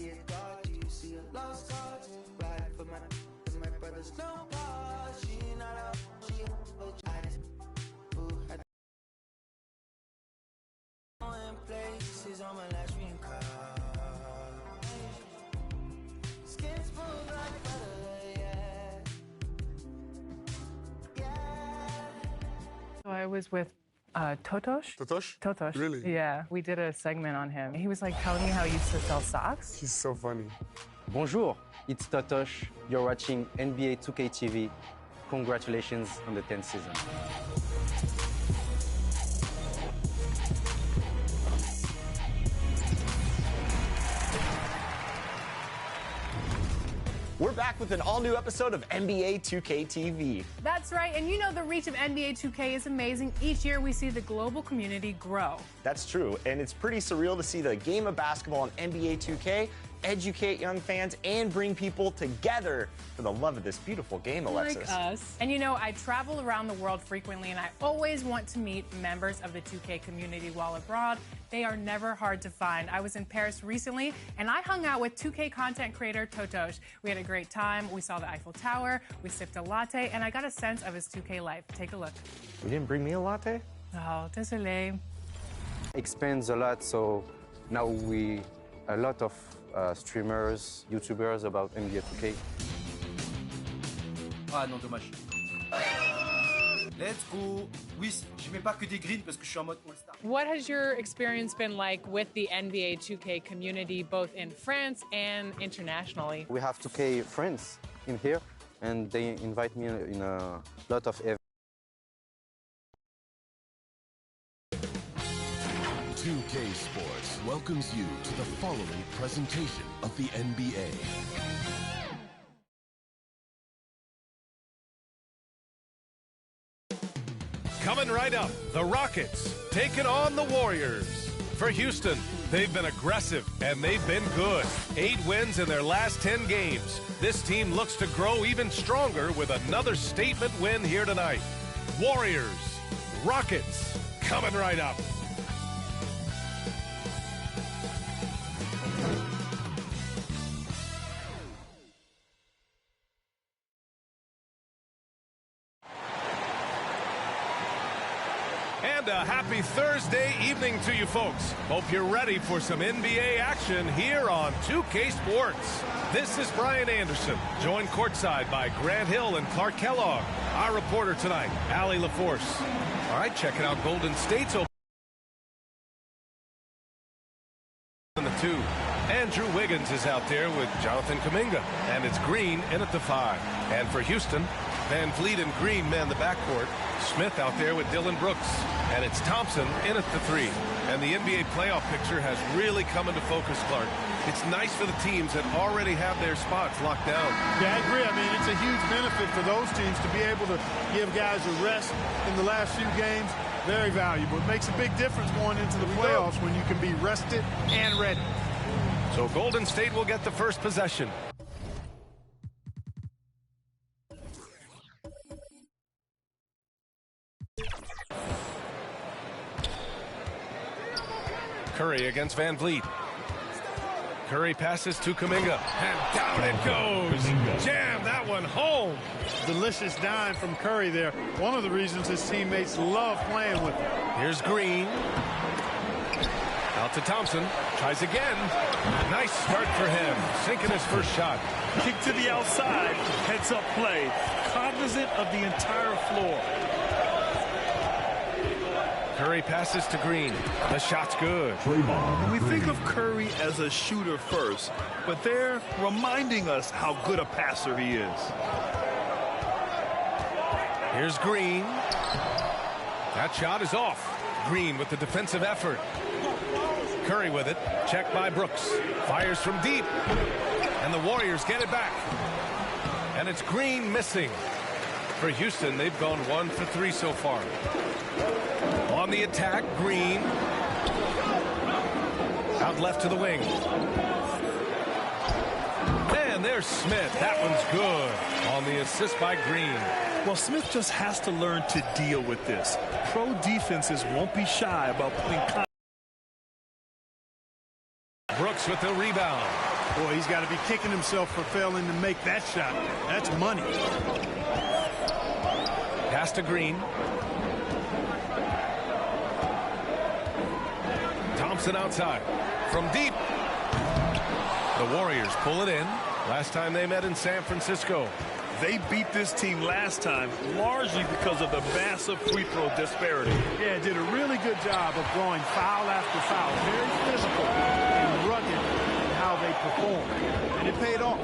see a God, you see a lost cause. Ride for my brothers, no pause. She not a, she I just, in places on my last dream car. Skin smooth like butter, yeah. So I was with Totosh. Totosh? Totosh. Really? Yeah. We did a segment on him. He was like telling me how he used to sell socks. He's so funny. Bonjour, it's Totosh. You're watching NBA 2K TV. Congratulations on the 10th season. We're back with an all-new episode of NBA 2K TV. That's right, and you know the reach of NBA 2K is amazing. Each year we see the global community grow. That's true, and it's pretty surreal to see the game of basketball on NBA 2K educate young fans and bring people together for the love of this beautiful game, Alexis. Like us. And you know, I travel around the world frequently, and I always want to meet members of the 2K community while abroad. They are never hard to find. I was in Paris recently, and I hung out with 2K content creator Totosh. We had a great time. We saw the Eiffel Tower, we sipped a latte, and I got a sense of his 2K life. Take a look. You didn't bring me a latte? Oh, désolé. Expands a lot, so now a lot of streamers, YouTubers about NBA 2K. Ah non, dommage. Let's go. Oui, je mets pas que des greens parce que je suis en mode all-star. What has your experience been like with the NBA 2K community, both in France and internationally? We have 2K friends in here, and they invite me in a lot of events. 2K Sports welcomes you to the following presentation of the NBA. Coming right up, the Rockets taking on the Warriors. For Houston, they've been aggressive and they've been good. 8 wins in their last 10 games. This team looks to grow even stronger with another statement win here tonight. Warriors, Rockets, coming right up. And a happy Thursday evening to you folks. Hope you're ready for some NBA action here on 2K Sports. This is Brian Anderson, joined courtside by Grant Hill and Clark Kellogg. Our reporter tonight, Allie LaForce. All right, checking out Golden State's open. In the 2. Andrew Wiggins is out there with Jonathan Kuminga. And it's Green in at the 5. And for Houston, Van Vliet and Green man the backcourt. Smith out there with Dylan Brooks. And it's Thompson in at the 3. And the NBA playoff picture has really come into focus, Clark. It's nice for the teams that already have their spots locked down. Yeah, I agree. I mean, it's a huge benefit for those teams to be able to give guys a rest in the last few games. Very valuable. It makes a big difference going into the playoffs when you can be rested and ready. So Golden State will get the first possession. Curry against Van Vliet. Curry passes to Kuminga, and down it goes. Jam that one home. Delicious dime from Curry there. One of the reasons his teammates love playing with him. Here's Green. Out to Thompson. Tries again. Nice start for him. Sinking his first shot. Kick to the outside. Heads up play. Cognizant of the entire floor. Curry passes to Green. The shot's good. We think of Curry as a shooter first, but they're reminding us how good a passer he is. Here's Green. That shot is off. Green with the defensive effort. Curry with it. Checked by Brooks. Fires from deep. And the Warriors get it back. And it's Green missing. For Houston, they've gone 1 for 3 so far. On the attack, Green. Out left to the wing. And there's Smith. That one's good. On the assist by Green. Well, Smith just has to learn to deal with this. Pro defenses won't be shy about putting... Brooks with the rebound. Boy, he's got to be kicking himself for failing to make that shot. That's money. Pass to Green. Thompson outside. From deep. The Warriors pull it in. Last time they met in San Francisco. They beat this team last time largely because of the massive free throw disparity. Yeah, did a really good job of drawing foul after foul. Very physical and rugged in how they performed. And it paid off.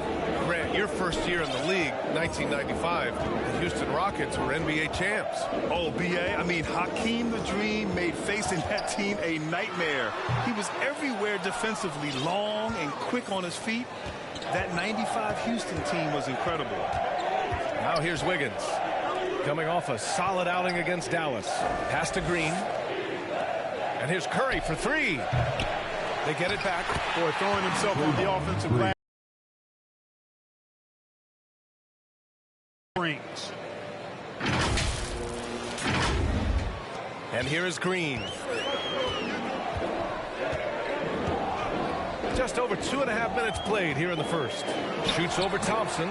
Grant, your first year in the league, 1995, the Houston Rockets were NBA champs. Oh, B.A., I mean, Hakeem the Dream made facing that team a nightmare. He was everywhere defensively, long and quick on his feet. That 95 Houston team was incredible. Now here's Wiggins. Coming off a solid outing against Dallas. Pass to Green. And here's Curry for three. They get it back. Boy, throwing himself on the offensive glass. Rings. And here is Green. Just over 2.5 minutes played here in the first. Shoots over Thompson.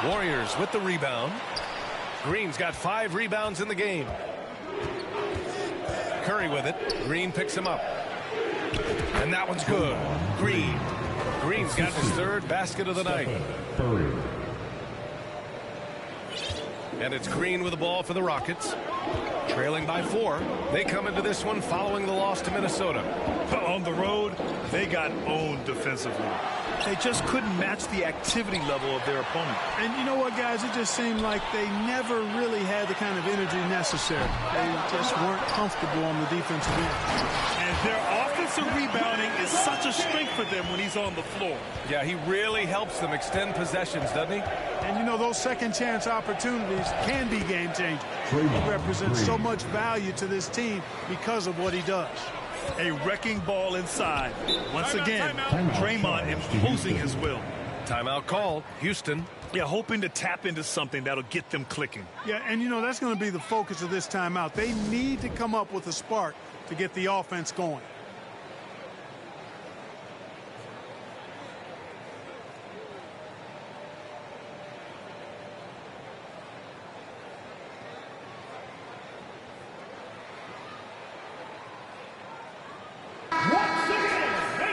Warriors with the rebound. Green's got 5 rebounds in the game. Curry with it. Green picks him up. And that one's good. Green. Green's got his 3rd basket of the night. And it's Green with the ball for the Rockets. Trailing by 4. They come into this one following the loss to Minnesota. On the road, they got owned defensively. They just couldn't match the activity level of their opponent. And you know what, guys? It just seemed like they never really had the kind of energy necessary. They just weren't comfortable on the defensive end. And their offensive rebounding is such a strength for them when he's on the floor. Yeah, he really helps them extend possessions, doesn't he? And, you know, those second-chance opportunities can be game-changing. He represents so much value to this team because of what he does. A wrecking ball inside. Once again, Draymond imposing his will. Timeout called. Houston. Yeah, hoping to tap into something that'll get them clicking. Yeah, and, you know, that's going to be the focus of this timeout. They need to come up with a spark to get the offense going.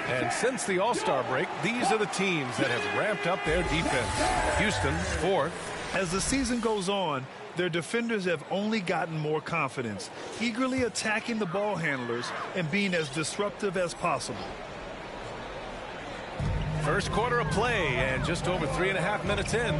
And since the All-Star break, these are the teams that have ramped up their defense. Houston, 4th. As the season goes on, their defenders have only gotten more confidence, eagerly attacking the ball handlers and being as disruptive as possible. First quarter of play, and just over 3.5 minutes in.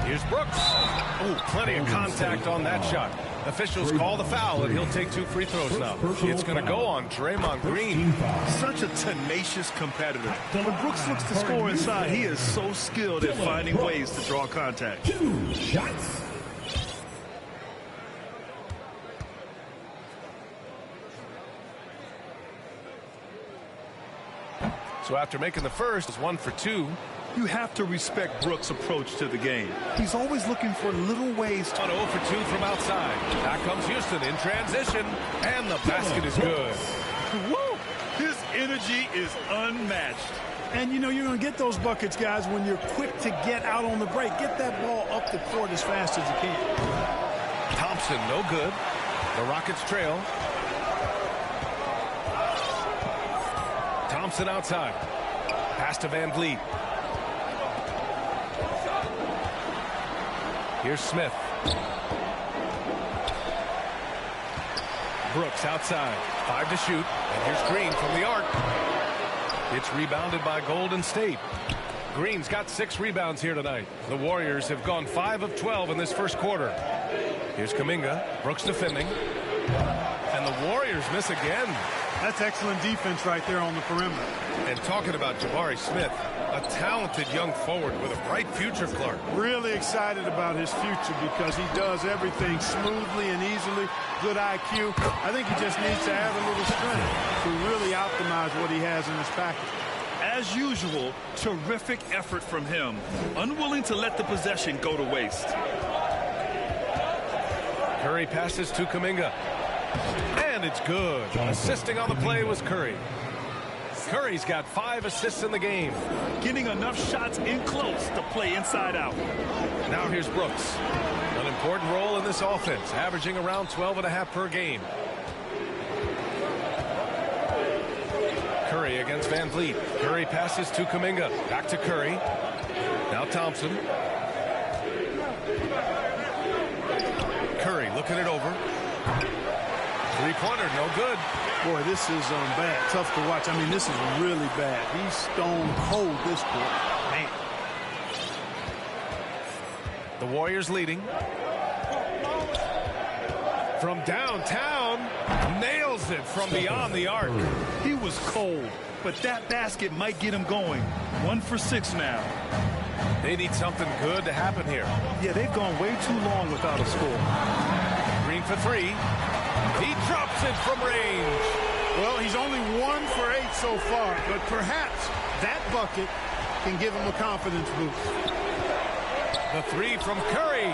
Here's Brooks. Oh, plenty of contact on that shot. Officials call the foul, and he'll take 2 free throws now. It's going to go on Draymond Green. Such a tenacious competitor. When Brooks looks to score inside, he is so skilled at finding ways to draw contact. 2 shots. So after making the first, it's 1 for 2. You have to respect Brooks' approach to the game. He's always looking for little ways to... 0 for 2 from outside. Back comes Houston in transition, and the basket is good. Woo! His energy is unmatched. And, you know, you're going to get those buckets, guys, when you're quick to get out on the break. Get that ball up the court as fast as you can. Thompson, no good. The Rockets trail. Thompson outside. Pass to Van Vliet. Here's Smith. Brooks outside. 5 to shoot. And here's Green from the arc. It's rebounded by Golden State. Green's got 6 rebounds here tonight. The Warriors have gone 5 of 12 in this first quarter. Here's Kuminga. Brooks defending. And the Warriors miss again. That's excellent defense right there on the perimeter. And talking about Jabari Smith, a talented young forward with a bright future, Clark. Really excited about his future because he does everything smoothly and easily. Good IQ. I think he just needs to add a little strength to really optimize what he has in his package. As usual, terrific effort from him. Unwilling to let the possession go to waste. Curry passes to Kuminga. And it's good. Assisting on the play was Curry. Curry's got 5 assists in the game. Getting enough shots in close to play inside out. Now here's Brooks. An important role in this offense, averaging around 12.5 per game. Curry against Van Vliet. Curry passes to Kuminga. Back to Curry. Now Thompson. Curry looking it over. Three-pointer, no good. Boy, this is bad. Tough to watch. I mean, this is really bad. He's stone cold this quarter. Man. The Warriors leading. From downtown, nails it from beyond the arc. He was cold, but that basket might get him going. 1 for 6 now. They need something good to happen here. Yeah, they've gone way too long without a score. Green for 3. He drops it from range. Well, he's only 1 for 8 so far, but perhaps that bucket can give him a confidence boost. The 3 from Curry.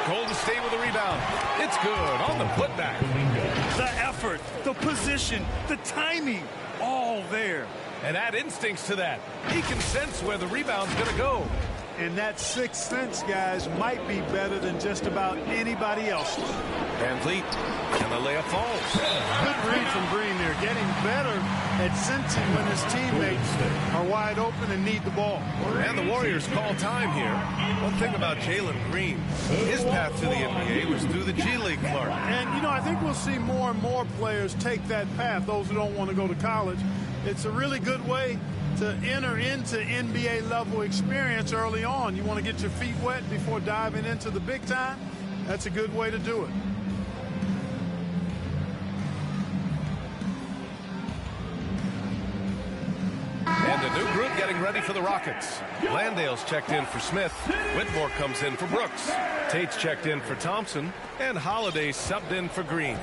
Golden State with a rebound. It's good on the putback. The effort, the position, the timing, all there. And add instincts to that. He can sense where the rebound's going to go. And that sixth sense, guys, might be better than just about anybody else. Van Vliet, and the layup falls. Good read from Green there, getting better at sensing when his teammates are wide open and need the ball. And the Warriors call time here. One thing about Jalen Green, his path to the NBA was through the G League, Clark. And, you know, I think we'll see more and more players take that path, those who don't want to go to college. It's a really good way to enter into NBA level experience early on. You want to get your feet wet before diving into the big time. That's a good way to do it. And a new group getting ready for the Rockets. Landale's checked in for Smith. Whitmore comes in for Brooks. Tate's checked in for Thompson. And Holiday subbed in for Green.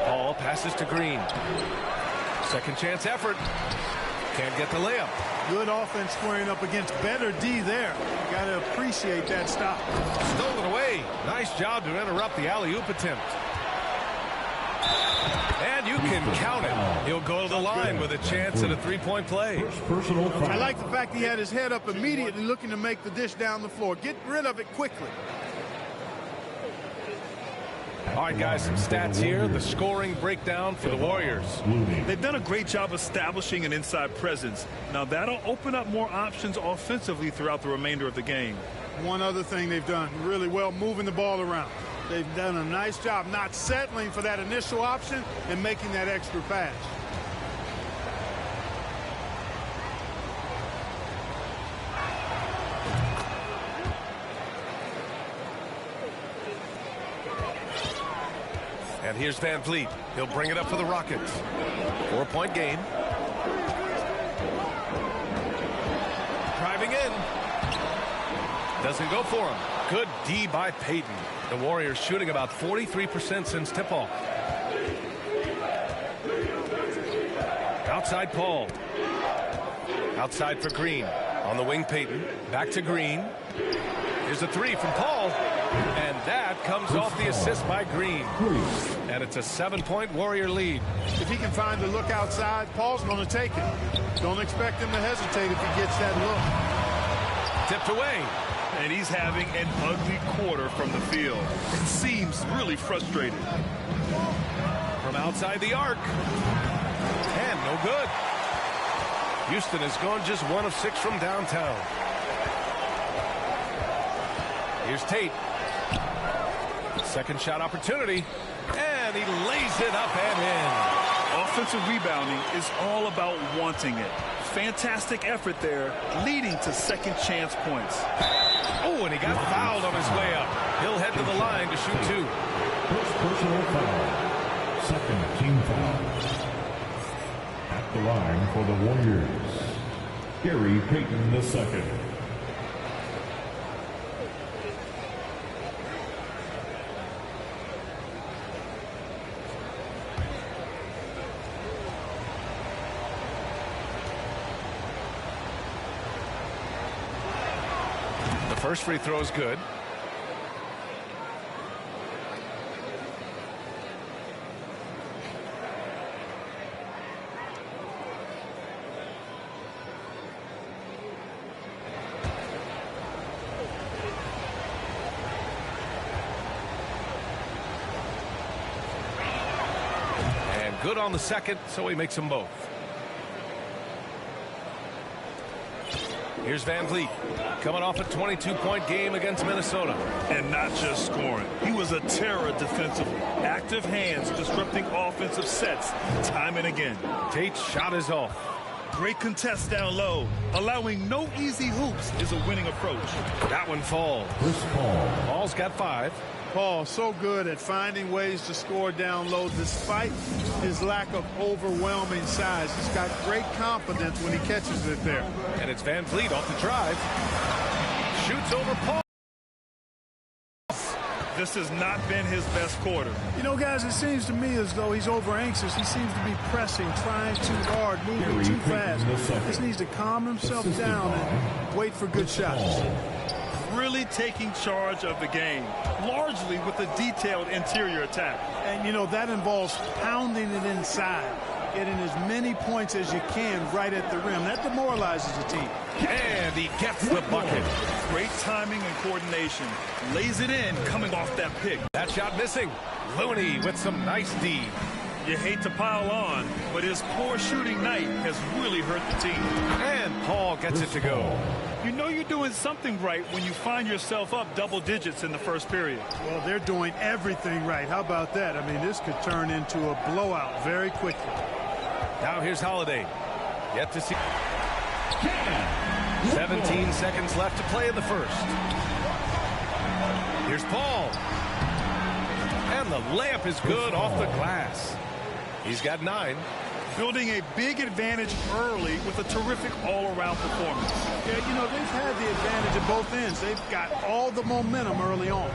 Paul passes to Green. Second chance effort. Can't get the layup. Good offense squaring up against better D there. Got to appreciate that stop. Stolen away. Nice job to interrupt the alley-oop attempt. And you can count it. He'll go to the line with a chance at a three-point play. I like the fact he had his head up immediately looking to make the dish down the floor. Get rid of it quickly. All right, guys, some stats here. The scoring breakdown for the Warriors. They've done a great job establishing an inside presence. Now, that'll open up more options offensively throughout the remainder of the game. One other thing they've done really well, moving the ball around. They've done a nice job not settling for that initial option and making that extra pass. And here's Van Vliet. He'll bring it up for the Rockets. 4-point game. Driving in. Doesn't go for him. Good D by Payton. The Warriors shooting about 43% since tip-off. Outside Paul. Outside for Green. On the wing, Payton. Back to Green. Here's a 3 from Paul. And that comes off the assist by Green. And it's a 7-point Warrior lead. If he can find the look outside, Paul's going to take it. Don't expect him to hesitate if he gets that look. Tipped away. And he's having an ugly quarter from the field. It seems really frustrated. From outside the arc. And no good. Houston has gone just 1 of 6 from downtown. Here's Tate. Second shot opportunity. And he lays it up and in. Offensive rebounding is all about wanting it. Fantastic effort there, leading to second chance points. Oh, and he got fouled on his way up. He'll head to the line to shoot 2. First personal foul. Second team foul. At the line for the Warriors, Gary Payton II. First free throw is good. good on the second, so he makes them both. Here's Van Vliet, coming off a 22-point game against Minnesota. And not just scoring. He was a terror defensively. Active hands disrupting offensive sets time and again. Tate's shot is off. Great contest down low. Allowing no easy hoops is a winning approach. That one falls. Paul's got 5. Paul, so good at finding ways to score down low despite his lack of overwhelming size. He's got great confidence when he catches it there. And it's Van Vliet off the drive. Shoots over Paul. This has not been his best quarter. You know, guys, it seems to me as though he's over anxious. He seems to be pressing, trying too hard, moving too fast. Just needs to calm himself down and wait for good shots. Really taking charge of the game, largely with a detailed interior attack. And, you know, that involves pounding it inside, getting as many points as you can right at the rim. That demoralizes the team. And he gets the bucket. Great timing and coordination. Lays it in coming off that pick. That shot missing. Looney with some nice D. You hate to pile on, but his poor shooting night has really hurt the team. And Paul gets it to go. You know you're doing something right when you find yourself up double digits in the first period. Well, they're doing everything right. How about that? I mean, this could turn into a blowout very quickly. Now here's Holiday. Yet to see. 17 seconds left to play in the first. Here's Paul. And the layup is good off the glass. He's got 9. Building a big advantage early with a terrific all-around performance. Yeah, you know, they've had the advantage at both ends. They've got all the momentum early on.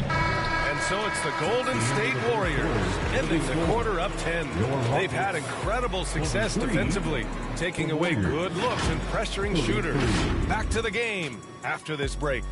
And so it's the Golden State Warriors ending the quarter up 10. They've had incredible success defensively, taking away good looks and pressuring shooters. Back to the game after this break.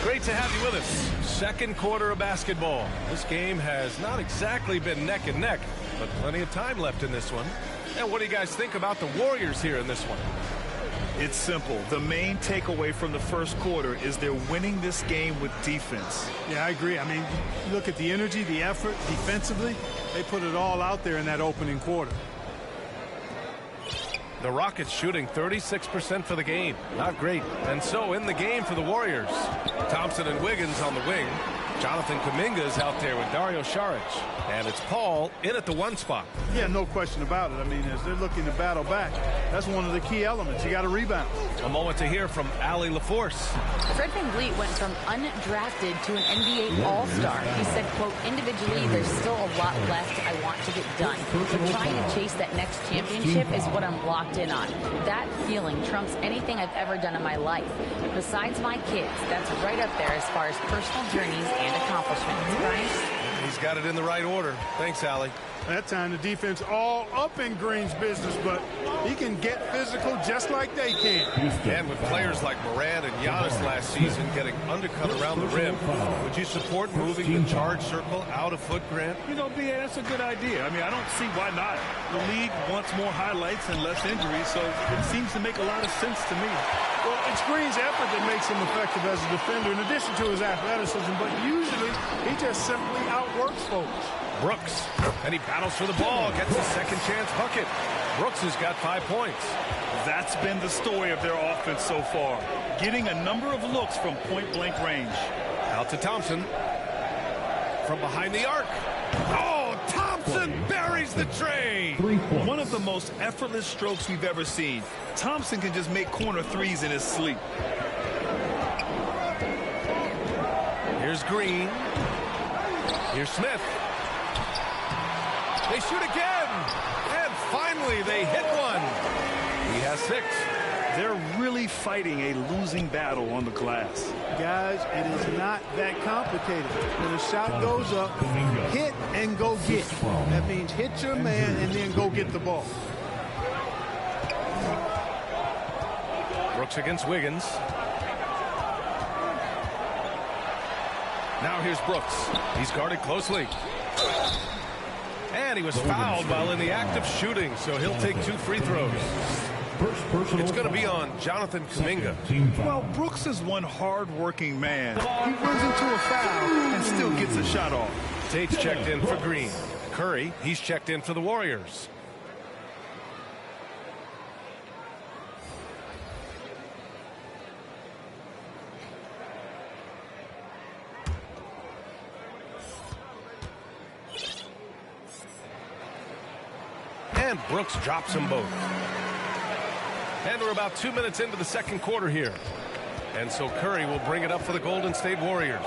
Great to have you with us. Second quarter of basketball. This game has not exactly been neck and neck, but plenty of time left in this one. And what do you guys think about the Warriors here in this one? It's simple. The main takeaway from the first quarter is they're winning this game with defense. Yeah, I agree. I mean, look at the energy, the effort defensively. They put it all out there in that opening quarter. The Rockets shooting 36% for the game. Not great. And so in the game for the Warriors, Thompson and Wiggins on the wing. Jonathan Kuminga is out there with Dario Saric. And it's Paul in at the 1 spot. Yeah, no question about it. I mean, as they're looking to battle back, that's one of the key elements. You got to rebound. A moment to hear from Allie LaForce. Fred VanVleet went from undrafted to an NBA All-Star. He said, quote, individually, there's still a lot left I want to get done. But trying to chase that next championship is what I'm locked in on. That feeling trumps anything I've ever done in my life. Besides my kids, that's right up there as far as personal journeys and accomplishments. Brian? He's got it in the right order. Thanks, Allie. That time the defense all up in Green's business, but he can get physical just like they can. And with players like Morant and Giannis last season getting undercut around the rim, would you support moving the charge circle out a foot, Grant? You know, B.A., that's a good idea. I mean, I don't see why not. The league wants more highlights and less injuries, so it seems to make a lot of sense to me. Well, it's Green's effort that makes him effective as a defender, in addition to his athleticism, but usually he just simply outworks folks. Brooks, and he battles for the ball, gets a second chance bucket. Brooks has got 5 points. That's been the story of their offense so far, getting a number of looks from point-blank range. Out to Thompson. From behind the arc. Oh, Thompson buries the tray. One of the most effortless strokes we've ever seen. Thompson can just make corner threes in his sleep. Here's Green. Here's Smith. They shoot again. And finally they hit one. He has 6. They're really fighting a losing battle on the glass. Guys, it is not that complicated. When a shot goes up, hit and go get. That means hit your man and then go get the ball. Brooks against Wiggins. Now here's Brooks. He's guarded closely. And he was fouled while in the act of shooting, so he'll take 2 free throws. It's going to be on Jonathan Kuminga. Well, Brooks is one hard-working man. He runs into a foul and still gets a shot off. Tate's checked in for Green. Curry, he's checked in for the Warriors. And Brooks drops them both. And we're about 2 minutes into the second quarter here. And so Curry will bring it up for the Golden State Warriors.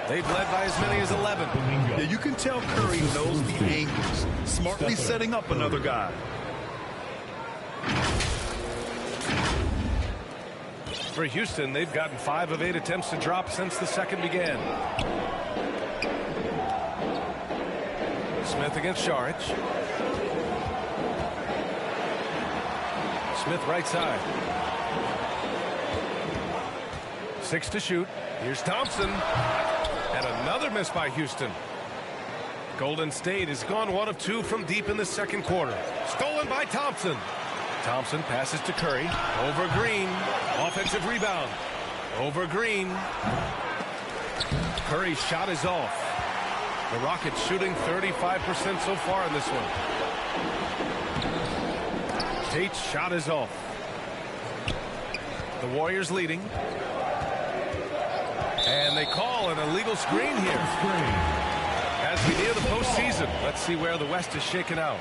They've led by as many as 11. Yeah, you can tell Curry knows the angles. Smartly setting up another guy. For Houston, they've gotten 5 of 8 attempts to drop since the second began. Smith against Šarić. Smith right side. 6 to shoot. Here's Thompson. And another miss by Houston. Golden State has gone 1 of 2 from deep in the second quarter. Stolen by Thompson. Thompson passes to Curry. Over Green. Offensive rebound. Over Green. Curry's shot is off. The Rockets shooting 35% so far in this one. Tate's shot is off. The Warriors leading. And they call an illegal screen here. As we near the postseason, let's see where the West is shaken out.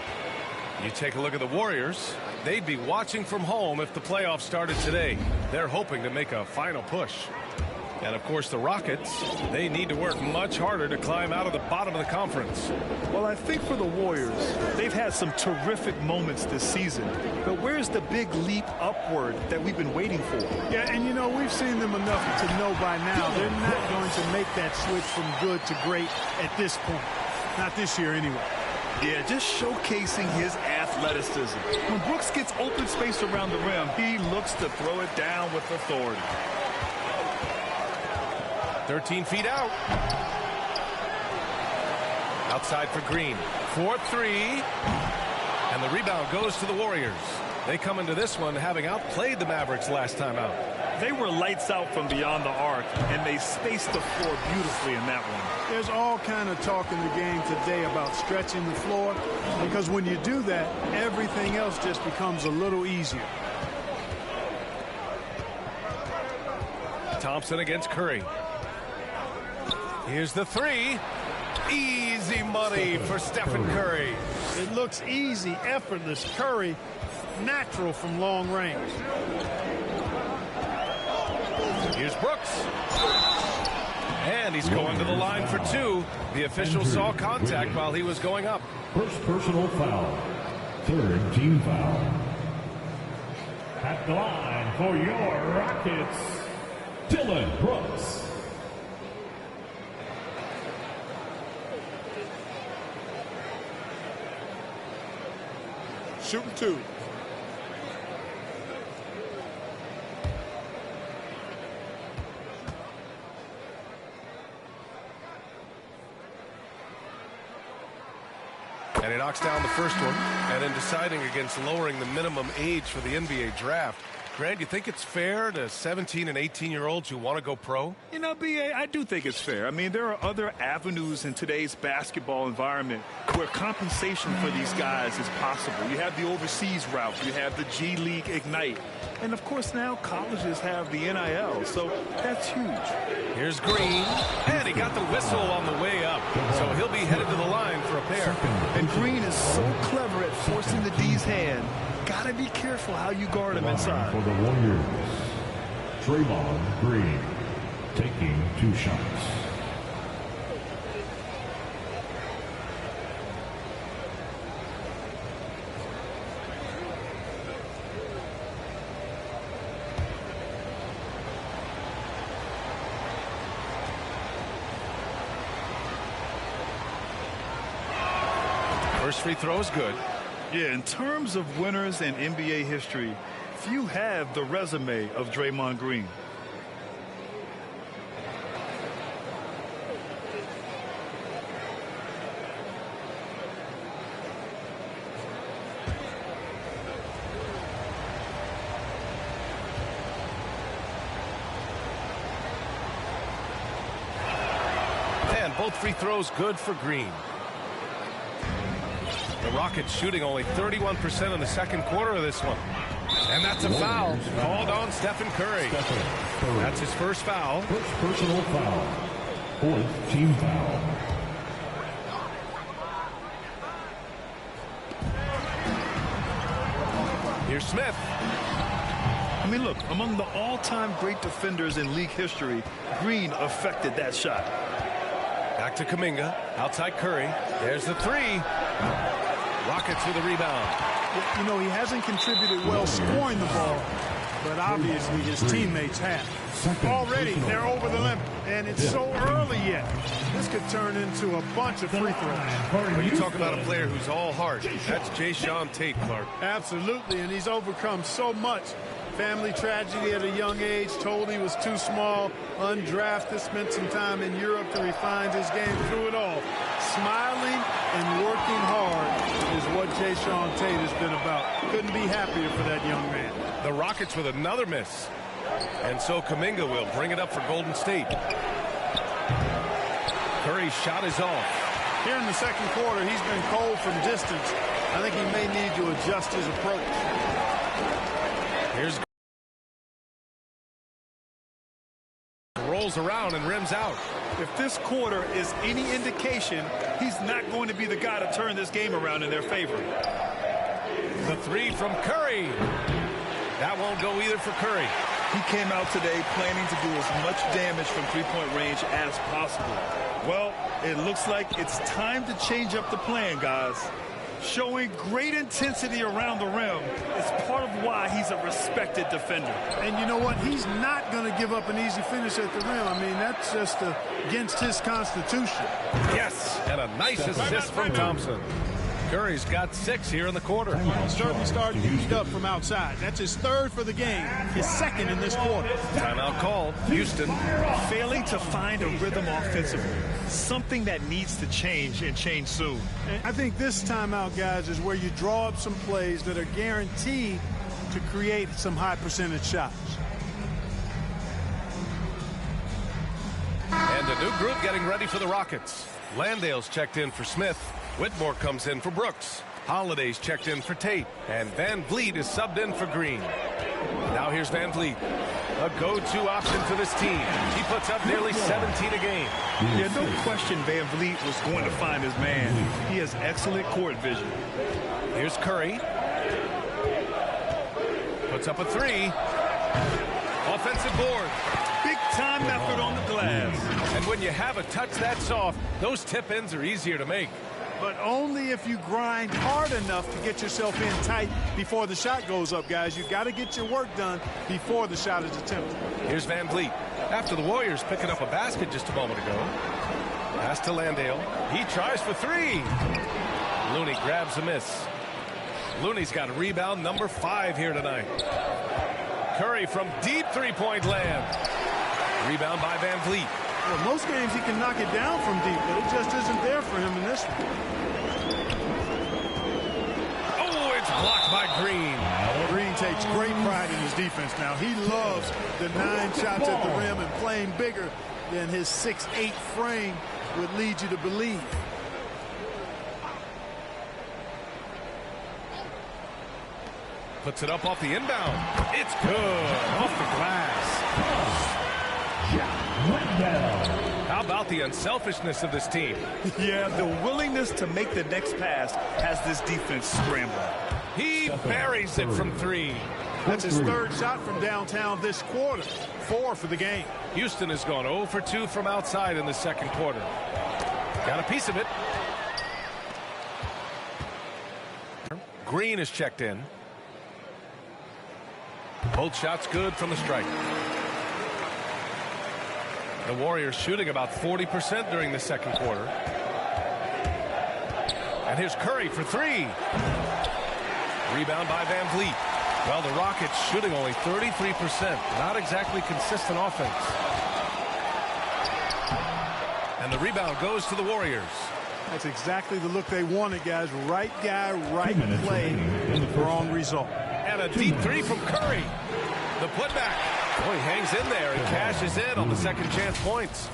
You take a look at the Warriors. They'd be watching from home if the playoffs started today. They're hoping to make a final push. And, of course, the Rockets, they need to work much harder to climb out of the bottom of the conference. Well, I think for the Warriors, they've had some terrific moments this season. But where's the big leap upward that we've been waiting for? Yeah, and, you know, we've seen them enough to know by now they're not going to make that switch from good to great at this point. Not this year, anyway. Yeah, just showcasing his athleticism. When Brooks gets open space around the rim, he looks to throw it down with authority. 13 feet out. Outside for Green. 4-3. And the rebound goes to the Warriors. They come into this one having outplayed the Mavericks last time out. They were lights out from beyond the arc, and they spaced the floor beautifully in that one. There's all kind of talk in the game today about stretching the floor, because when you do that, everything else just becomes a little easier. Thompson against Curry. Here's the 3. Easy money for Stephen Curry. It looks easy, effortless. Curry, natural from long range. Here's Brooks. And he's going to the line for 2. The official saw contact while he was going up. First personal foul. Third team foul. At the line for your Rockets, Dillon Brooks. Shooting 2. And he knocks down the first one. And in deciding against lowering the minimum age for the NBA draft, Grant, you think it's fair to 17 and 18-year-olds who want to go pro? You know, B.A., I do think it's fair. I mean, there are other avenues in today's basketball environment where compensation for these guys is possible. You have the overseas route. You have the G League Ignite. And, of course, now colleges have the NIL, so that's huge. Here's Green, and he got the whistle on the way up, so he'll be headed to the line for a pair. And Green is so clever at forcing the D's hand. Got to be careful how you guard him inside. For the Warriors, Draymond Green taking 2 shots. First free throw is good. Yeah, in terms of winners in NBA history, few have the resume of Draymond Green. Both free throws good for Green. The Rockets shooting only 31% in the second quarter of this one. And that's a foul called on Stephen Curry. That's his first foul. First personal foul. Fourth team foul. Here's Smith. I mean, look, among the all-time great defenders in league history, Green affected that shot. Back to Kuminga, outside Curry. There's the three. Rockets with a rebound. You know, he hasn't contributed well scoring the ball, but obviously his teammates have. Already, they're over the limit, and it's so early yet. This could turn into a bunch of free throws. When you talk about a player who's all heart, that's Jae'Sean Tate, Clark. Absolutely, and he's overcome so much. Family tragedy at a young age, told he was too small, undrafted, spent some time in Europe to refine his game through it all. Smiling and working hard is what Jae'Sean Tate has been about. Couldn't be happier for that young man. The Rockets with another miss. And so Kuminga will bring it up for Golden State. Curry's shot is off. Here in the second quarter, he's been cold from distance. I think he may need to adjust his approach. Here's rolls around and rims out. If this quarter is any indication, he's not going to be the guy to turn this game around in their favor. The three from Curry. That won't go either for Curry. He came out today planning to do as much damage from three-point range as possible. Well, it looks like it's time to change up the plan, guys. Showing great intensity around the rim is part of why he's a respected defender. And you know what? He's not going to give up an easy finish at the rim. I mean, that's just against his constitution. Yes, and a nice assist from Thompson. Curry's got 6 here in the quarter. Certainly starting to heat up from outside. That's his third for the game, his second in this quarter. Timeout called. Houston failing to find a rhythm offensively. Something that needs to change and change soon. And I think this timeout, guys, is where you draw up some plays that are guaranteed to create some high percentage shots. And a new group getting ready for the Rockets. Landale's checked in for Smith. Whitmore comes in for Brooks. Holiday's checked in for Tate. And Van Vliet is subbed in for Green. Now here's Van Vliet. A go-to option for this team. He puts up nearly 17 a game. Yeah, no question Van Vliet was going to find his man. He has excellent court vision. Here's Curry. Puts up a three. Offensive board. Big-time effort on the glass. And when you have a touch that soft, those tip-ins are easier to make. But only if you grind hard enough to get yourself in tight before the shot goes up, guys. You've got to get your work done before the shot is attempted. Here's Van Vliet. After the Warriors picking up a basket just a moment ago. Pass to Landale. He tries for three. Looney grabs a miss. Looney's got a rebound number 5 here tonight. Curry from deep three-point land. Rebound by Van Vliet. Well, most games he can knock it down from deep, but it just isn't there for him in this one. Oh, it's blocked by Green. Green takes great pride in his defense now. He loves the 9 shots at the rim and playing bigger than his 6'8" frame would lead you to believe. Puts it up off the inbound. It's good. Off the glass. How about the unselfishness of this team? Yeah, the willingness to make the next pass has this defense scrambling. He buries it from 3. That's his 3rd shot from downtown this quarter. 4 for the game. Houston has gone 0 for 2 from outside in the second quarter. Got a piece of it. Green is checked in. Both shots good from the stripe. The Warriors shooting about 40% during the second quarter. And here's Curry for 3. Rebound by Van Vliet. Well, the Rockets shooting only 33%. Not exactly consistent offense. And the rebound goes to the Warriors. That's exactly the look they wanted, guys. Right guy, right play, wrong result. And a deep three from Curry. The putback. Oh, he hangs in there and cashes in on the second chance points.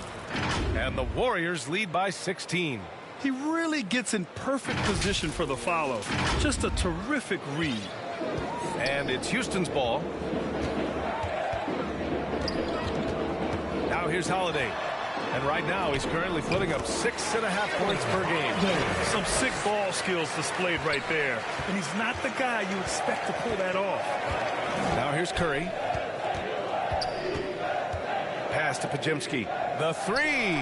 And the Warriors lead by 16. He really gets in perfect position for the follow. Just a terrific read. And it's Houston's ball. Now here's Holiday. And right now he's currently putting up 6.5 points per game. Some sick ball skills displayed right there. And he's not the guy you expect to pull that off. Now here's Curry. Pass to Podziemski. The three.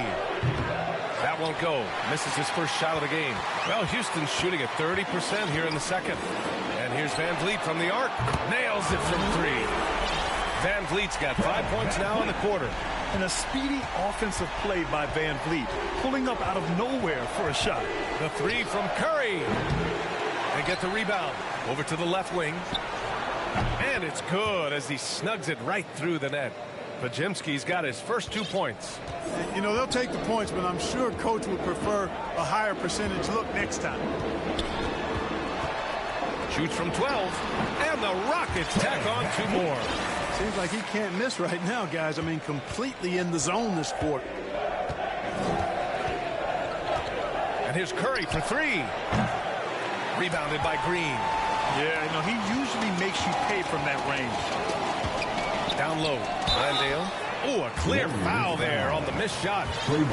That won't go. Misses his first shot of the game. Well, Houston's shooting at 30% here in the second. And here's Van Vliet from the arc. Nails it from three. Van Vliet's got 5 points now in the quarter. And a speedy offensive play by Van Vliet, pulling up out of nowhere for a shot. The three from Curry. They get the rebound. Over to the left wing. And it's good as he snugs it right through the net. Podziemski's got his first 2 points. You know, they'll take the points, but I'm sure coach would prefer a higher percentage look next time. Shoots from 12. And the Rockets tack on 2 more. Seems like he can't miss right now, guys. I mean, completely in the zone this quarter. And here's Curry for three. Rebounded by Green. Yeah, you know, he usually makes you pay from that range. Down low. Landale. Oh, a clear foul there on the missed shot.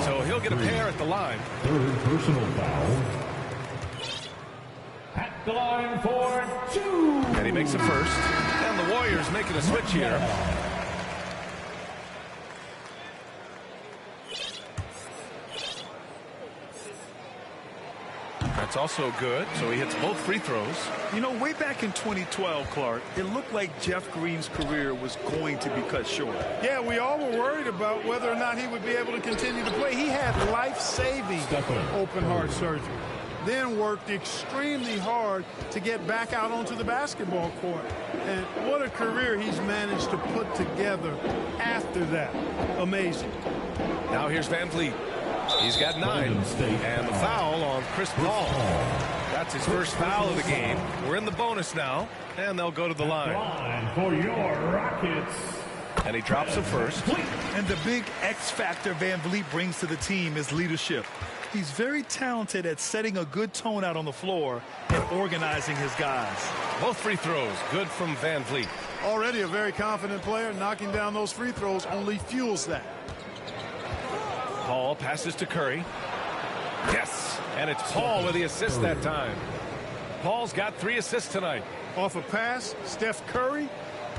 So he'll get a pair at the line. Third personal foul. At the line for 2. And he makes it first. And the Warriors making a switch here. That's also good. So he hits both free throws. You know, way back in 2012, Clark, it looked like Jeff Green's career was going to be cut short. Yeah, we all were worried about whether or not he would be able to continue to play. He had life-saving open heart surgery. Then worked extremely hard to get back out onto the basketball court. And what a career he's managed to put together after that. Amazing. Now here's Van Vliet. He's got 9. And the foul on Chris Paul. That's his first foul of the game. We're in the bonus now. And they'll go to the line. For your Rockets. And he drops it first. And the big X factor Van Vliet brings to the team is leadership. He's very talented at setting a good tone out on the floor and organizing his guys. Both free throws good from Van Vliet. Already a very confident player. Knocking down those free throws only fuels that. Paul passes to Curry. Yes. And it's Paul with the assist that time. Paul's got 3 assists tonight. Off a pass, Steph Curry.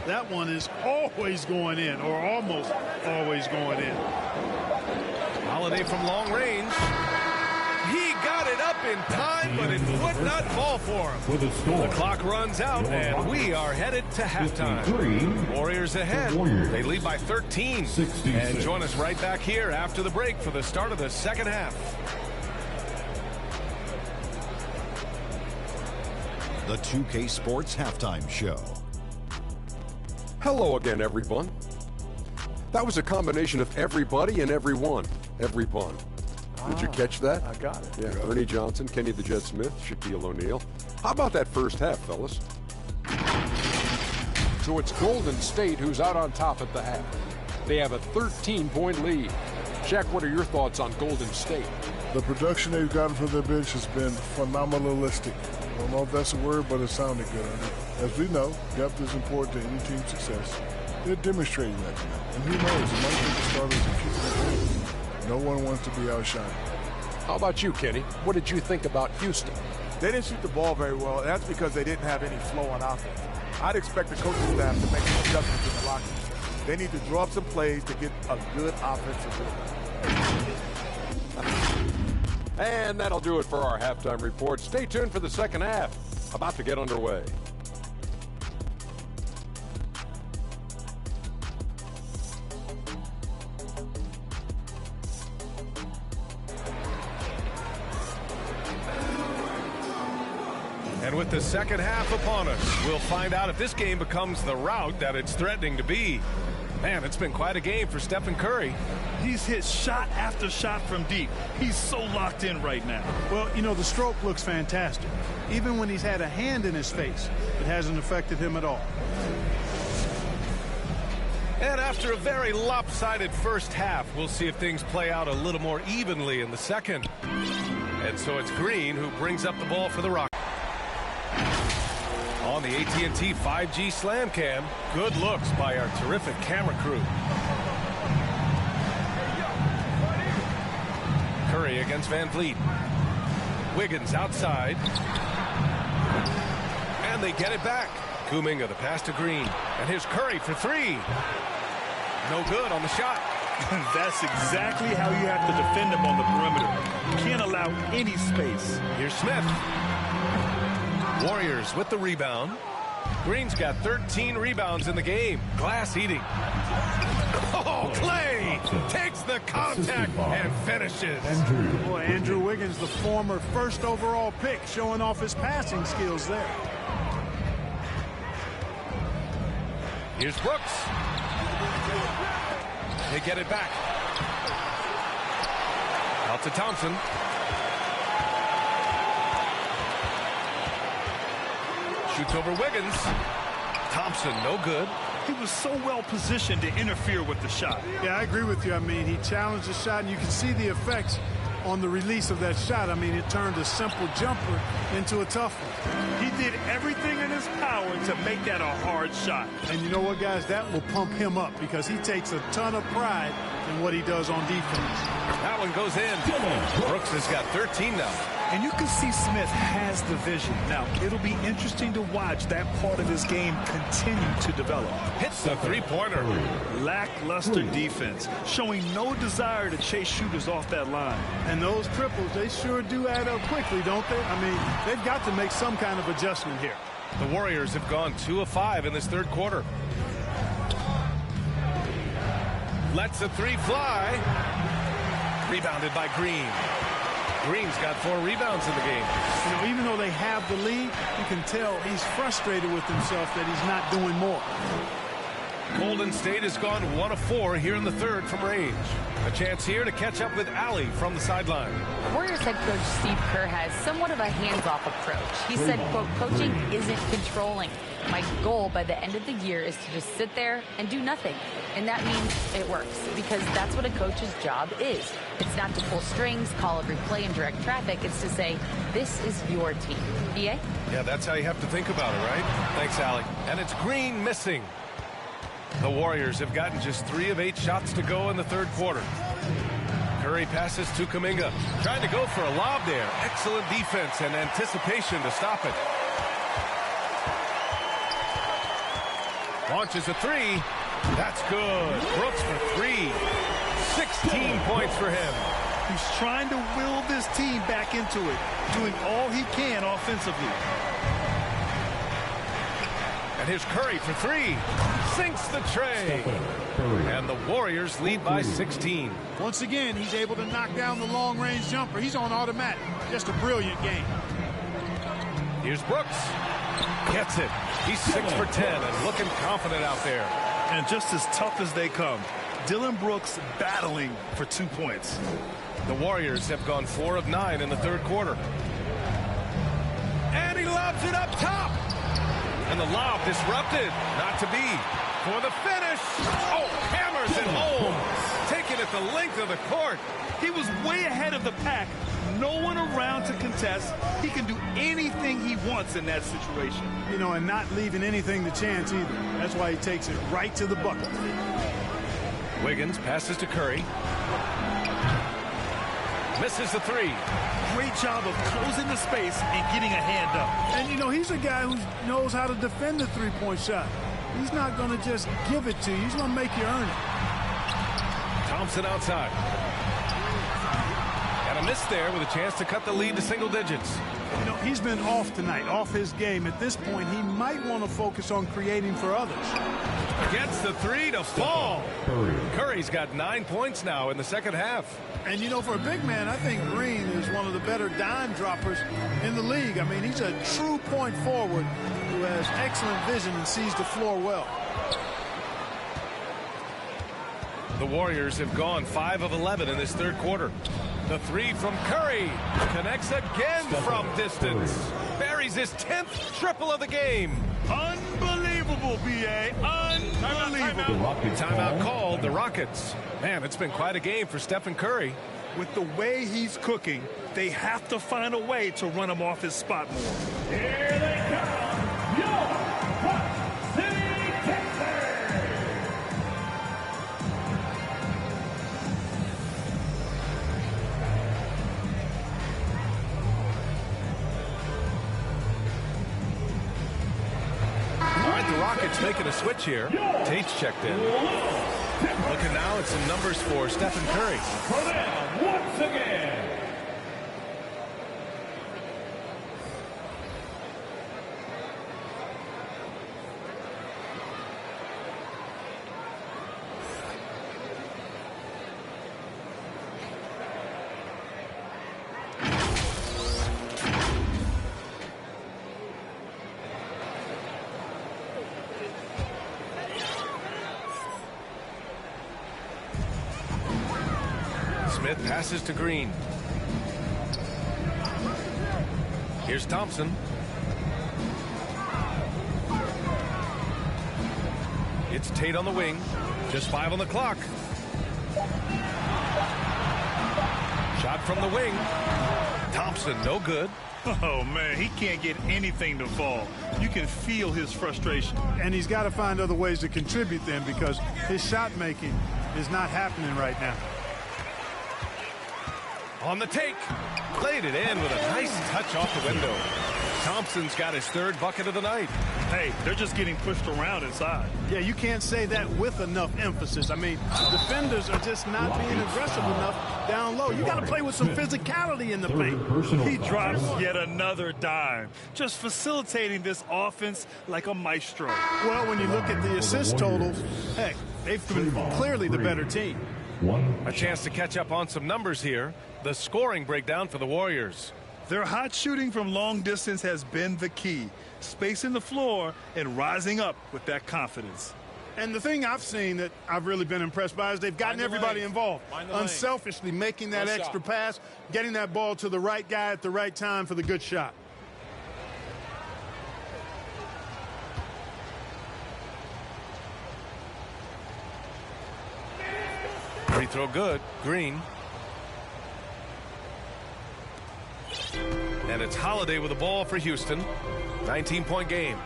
That one is always going in, or almost always going in. Holiday from long range. He got it up in time, but it would not fall for him. The clock runs out, and we are headed to halftime. Warriors ahead. They lead by 13. And join us right back here after the break for the start of the second half. The 2K Sports Halftime Show. Hello again, everyone. That was a combination of everybody and everyone. Everyone. Did you catch that? I got it. Yeah, Ernie Johnson, Kenny the Jet Smith, Shaquille O'Neal. How about that first half, fellas? So it's Golden State who's out on top at the half. They have a 13-point lead. Shaq, what are your thoughts on Golden State? The production they've gotten from their bench has been phenomenalistic. I don't know if that's a word, but it sounded good. As we know, depth is important to any team's success. They're demonstrating that tonight. And who knows, it might be the starters that keep the game. No one wants to be outshined. How about you, Kenny? What did you think about Houston? They didn't shoot the ball very well, and that's because they didn't have any flow on offense. I'd expect the coaching staff to make some adjustments in the locker room. They need to draw up some plays to get a good offensive rhythm. And that'll do it for our halftime report. Stay tuned for the second half. About to get underway. And with with the second half upon us. We'll find out if this game becomes the rout that it's threatening to be. Man, it's been quite a game for Stephen Curry. He's hit shot after shot from deep. He's so locked in right now. Well, you know, the stroke looks fantastic. Even when he's had a hand in his face, it hasn't affected him at all. And after a very lopsided first half, we'll see if things play out a little more evenly in the second. And so it's Green who brings up the ball for the Rockets. On the AT&T 5G Slam Cam, good looks by our terrific camera crew. Curry against Van Vliet. Wiggins outside. And they get it back. Kuminga, the pass to Green. And here's Curry for three. No good on the shot. That's exactly how you have to defend him on the perimeter. You can't allow any space. Here's Smith. Warriors with the rebound. Green's got 13 rebounds in the game. Glass eating. Oh, Clay takes the contact and finishes. Boy, Andrew Wiggins, the former first overall pick, showing off his passing skills there. Here's Brooks. They get it back. Out to Thompson. Shoots over Wiggins. Thompson, no good. He was so well positioned to interfere with the shot. Yeah, I agree with you. I mean, he challenged the shot, and you can see the effects on the release of that shot. I mean, it turned a simple jumper into a tough one. He did everything in his power to make that a hard shot. And you know what, guys? That will pump him up because he takes a ton of pride in what he does on defense. That one goes in. Brooks has got 13 now. And you can see Smith has the vision. Now, it'll be interesting to watch that part of his game continue to develop. Hits the three-pointer. Lackluster defense, showing no desire to chase shooters off that line. And those triples, they sure do add up quickly, don't they? I mean, they've got to make some kind of adjustment here. The Warriors have gone 2 of 5 in this third quarter. Lets the three fly. Rebounded by Green. Green's got 4 rebounds in the game. You know, even though they have the lead, you can tell he's frustrated with himself that he's not doing more. Golden State has gone 1 of 4 here in the third from range. A chance here to catch up with Allie from the sideline. Warriors head coach Steve Kerr has somewhat of a hands-off approach. He said, quote, coaching isn't controlling. My goal by the end of the year is to just sit there and do nothing. And that means it works because that's what a coach's job is. It's not to pull strings, call every play, and direct traffic. It's to say, this is your team. BA? Yeah, that's how you have to think about it, right? Thanks, Allie. And it's Green missing. The Warriors have gotten just 3 of 8 shots to go in the third quarter. Curry passes to Kuminga. Trying to go for a lob there. Excellent defense and anticipation to stop it. Launches a 3. That's good. Brooks for 3. 16 points for him. He's trying to will this team back into it, doing all he can offensively. And here's Curry for 3. Sinks the tray. And the Warriors lead by 16. Once again, he's able to knock down the long-range jumper. He's on automatic. Just a brilliant game. Here's Brooks. Gets it. He's 6 for 10 and looking confident out there. And just as tough as they come, Dillon Brooks battling for 2 points. The Warriors have gone 4 of 9 in the third quarter. And he lobs it up top. And the lob disrupted. Not to be. For the finish. Oh, hammers it home. Taking it the length of the court. He was way ahead of the pack. No one around to contest. He can do anything he wants in that situation. You know, and not leaving anything to chance either. That's why he takes it right to the bucket. Wiggins passes to Curry. Misses the 3. Great job of closing the space and getting a hand up. And, you know, he's a guy who knows how to defend the three-point shot. He's not going to just give it to you. He's going to make you earn it. Thompson outside. And a miss there with a chance to cut the lead to single digits. You know, he's been off tonight, off his game. At this point, he might want to focus on creating for others. Gets the three to fall. Curry's got 9 points now in the second half. And, you know, for a big man, I think Green is one of the better dime droppers in the league. I mean, he's a true point forward who has excellent vision and sees the floor well. The Warriors have gone 5 of 11 in this third quarter. The three from Curry connects again from distance. Buries his 10th triple of the game. Unbelievable, B.A. Unbelievable. Timeout called. The Rockets. Man, it's been quite a game for Stephen Curry. With the way he's cooking, they have to find a way to run him off his spot more. Here they come, your Rock City Texans. All right, the Rockets making a switch here. Tate's checked in. Looking now at some numbers for Stephen Curry. For them, once again. Smith passes to Green. Here's Thompson. It's Tate on the wing. Just 5 on the clock. Shot from the wing. Thompson, no good. Oh, man, he can't get anything to fall. You can feel his frustration. And he's got to find other ways to contribute then, because his shot making is not happening right now. On the take. Played it in with a nice touch off the window. Thompson's got his 3rd bucket of the night. Hey, they're just getting pushed around inside. Yeah, you can't say that with enough emphasis. I mean, defenders are just not being aggressive enough down low. You got to play with some physicality in the paint. He drops yet another dime, just facilitating this offense like a maestro. Well, when you look at the assist totals, heck, they've been clearly the better team. A chance to catch up on some numbers here. The scoring breakdown for the Warriors. Their hot shooting from long distance has been the key. Spacing the floor and rising up with that confidence. And the thing I've seen that I've really been impressed by is they've gotten everybody involved. Unselfishly making that extra pass, getting that ball to the right guy at the right time for the good shot. Free throw good. Green. And it's Holiday with the ball for Houston. 19-point game.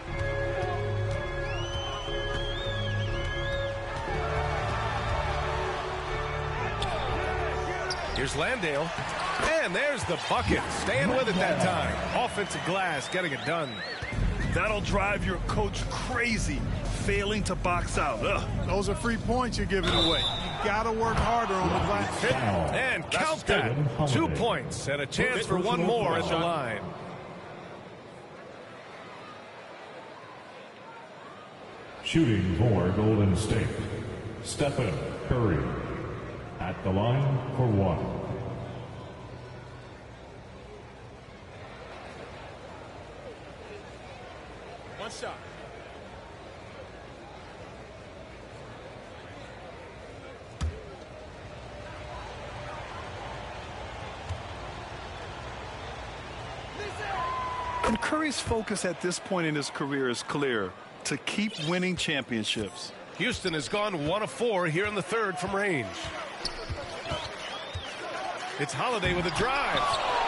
Here's Landale. And there's the bucket. Staying with it that time. Offensive glass getting it done. That'll drive your coach crazy, failing to box out. Ugh. Those are free points you're giving away. You got to work harder on the glass. And count that. 2 points and a chance for one more at the line. Shooting for Golden State, Stephen Curry. At the line for 1. One shot. And Curry's focus at this point in his career is clear: to keep winning championships. Houston has gone 1 of 4 here in the third from range. It's Holiday with a drive.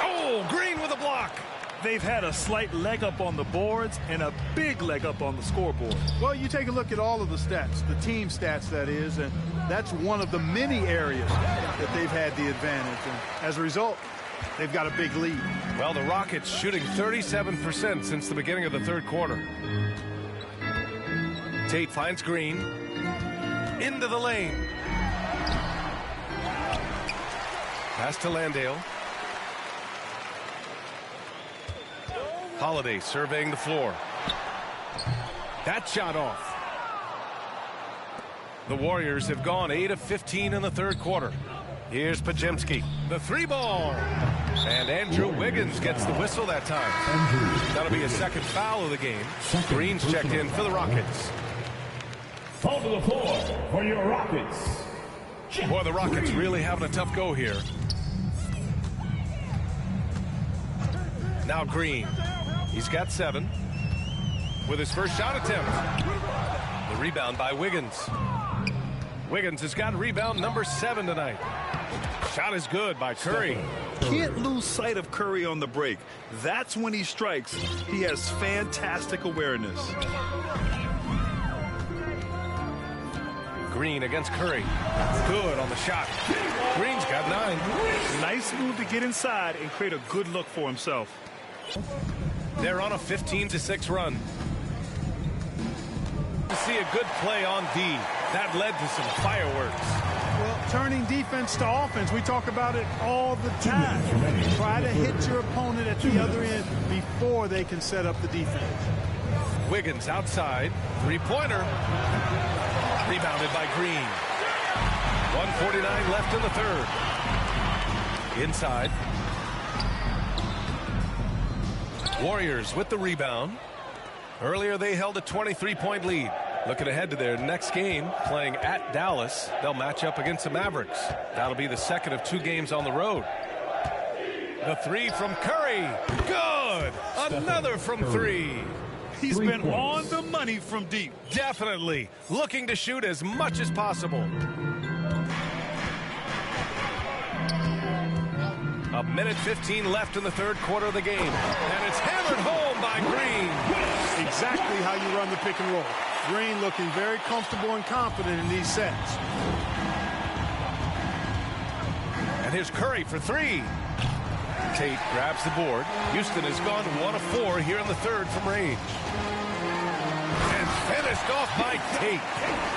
Oh, Green with a block. They've had a slight leg up on the boards and a big leg up on the scoreboard. Well, you take a look at all of the stats, the team stats, that is, and that's one of the many areas that they've had the advantage. And as a result, they've got a big lead. Well, the Rockets shooting 37% since the beginning of the third quarter. Tate finds Green. Into the lane. Pass to Landale. Holiday surveying the floor. That shot off. The Warriors have gone 8 of 15 in the third quarter. Here's Podziemski. The three ball. And Andrew Wiggins gets the whistle that time. That'll be a second foul of the game. Green's checked in for the Rockets. Fall to the floor for your Rockets. Boy, the Rockets really having a tough go here. Now Green. He's got 7 with his first shot attempt. The rebound by Wiggins. Wiggins has got rebound number 7 tonight. Shot is good by Curry. Can't lose sight of Curry on the break. That's when he strikes. He has fantastic awareness. Green against Curry. Good on the shot. Green's got 9. Nice move to get inside and create a good look for himself. They're on a 15-6 run. To see a good play on D. That led to some fireworks. Well, turning defense to offense, we talk about it all the time. Try to hit your opponent at the other end before they can set up the defense. Wiggins outside. Three-pointer. Rebounded by Green. 1:49 left in the third. Inside. Warriors with the rebound. Earlier they held a 23-point lead. Looking ahead to their next game, playing at Dallas. They'll match up against the Mavericks. That'll be the second of 2 games on the road. The three from Curry. Good! Another from 3. He's been on the money from deep. Definitely. Looking to shoot as much as possible. A minute 15 left in the third quarter of the game. And it's hammered home by Green. Exactly how you run the pick and roll. Green looking very comfortable and confident in these sets. And here's Curry for 3. Tate grabs the board. Houston has gone 1 of 4 here in the third from range. And finished off by Tate.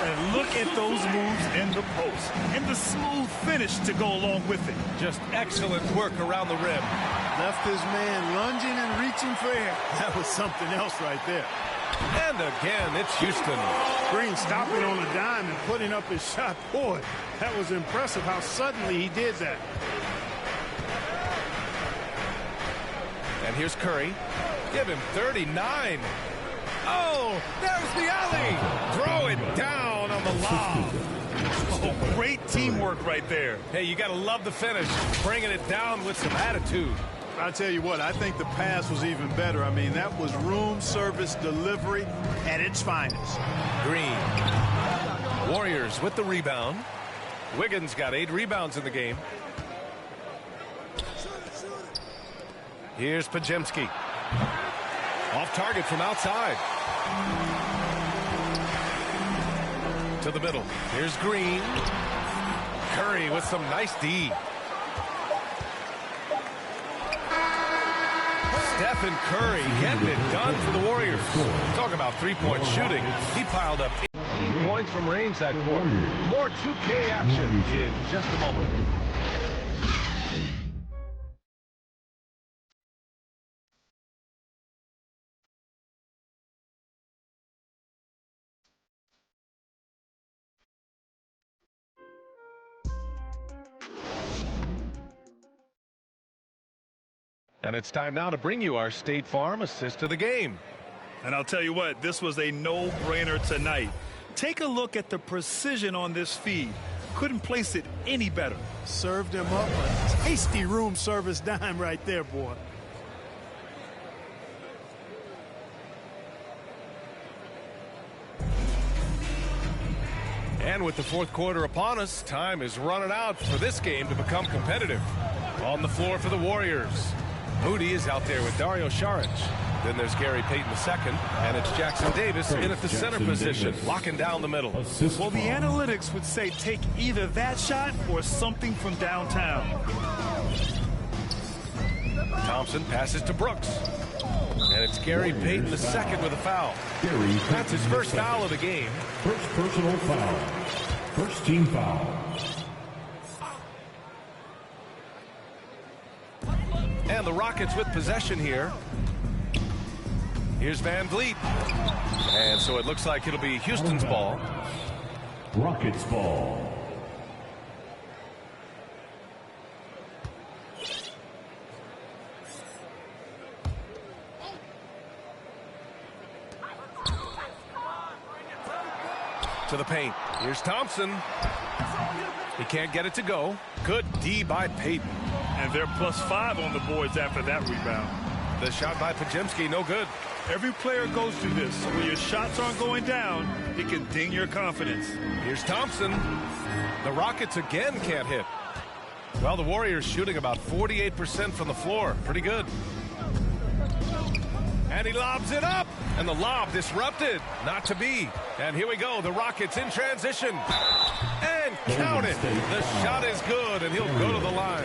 And look at those moves in the post. And the smooth finish to go along with it. Just excellent work around the rim. Left his man lunging and reaching for air. That was something else right there. And again, it's Houston. Green stopping on a dime and putting up his shot. Boy, that was impressive how suddenly he did that. And here's Curry. Give him 39. Oh, there's the alley. Throw it down on the lob. Oh, great teamwork right there. Hey, you got to love the finish. Bringing it down with some attitude. I tell you what, I think the pass was even better. I mean, that was room service delivery at its finest. Green. Warriors with the rebound. Wiggins got 8 rebounds in the game. Here's Podziemski. Off target from outside. To the middle. Here's Green. Curry with some nice D. Stephen Curry getting it done for the Warriors. Talk about three-point shooting. He piled up 18 points from range that quarter. More 2K action in just a moment. And it's time now to bring you our State Farm assist of the game. And I'll tell you what, this was a no-brainer tonight. Take a look at the precision on this feed. Couldn't place it any better. Served him up a tasty room service dime right there, boy. And with the fourth quarter upon us, time is running out for this game to become competitive. On the floor for the Warriors. Moody is out there with Dario Saric. Then there's Gary Payton II, and it's Jackson Davis in at the center position, locking down the middle. Well, the analytics would say take either that shot or something from downtown. Thompson passes to Brooks. And it's Gary Payton II with a foul. That's his first foul of the game. First personal foul. First team foul. And the Rockets with possession here. Here's Van Vliet. And so it looks like it'll be Houston's ball. Rockets ball. To the paint. Here's Thompson. He can't get it to go. Good D by Payton. And they're +5 on the boards after that rebound. The shot by Podziemski, no good. Every player goes through this. When your shots aren't going down, it can ding your confidence. Here's Thompson. The Rockets again can't hit. Well, the Warriors shooting about 48% from the floor. Pretty good. And he lobs it up. And the lob disrupted. Not to be. And here we go. The Rockets in transition. And count it. The shot is good, and he'll go to the line.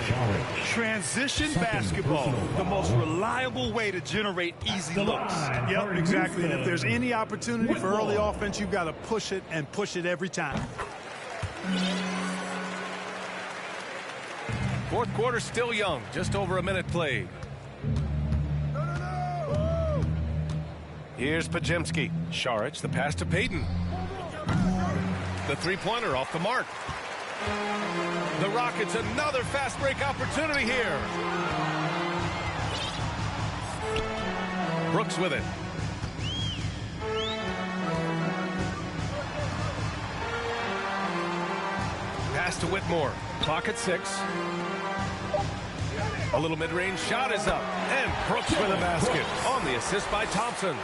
Transition basketball. The most reliable way to generate easy looks. Yep, exactly. And if there's any opportunity for early offense, you've got to push it and push it every time. Fourth quarter still young. Just over a minute played. Here's Podziemski. Šarić, the pass to Payton. The three-pointer off the mark. The Rockets, another fast break opportunity here. Brooks with it. Pass to Whitmore. Clock at 6. A little mid-range shot is up. And Brooks with a basket on the assist by Thompson.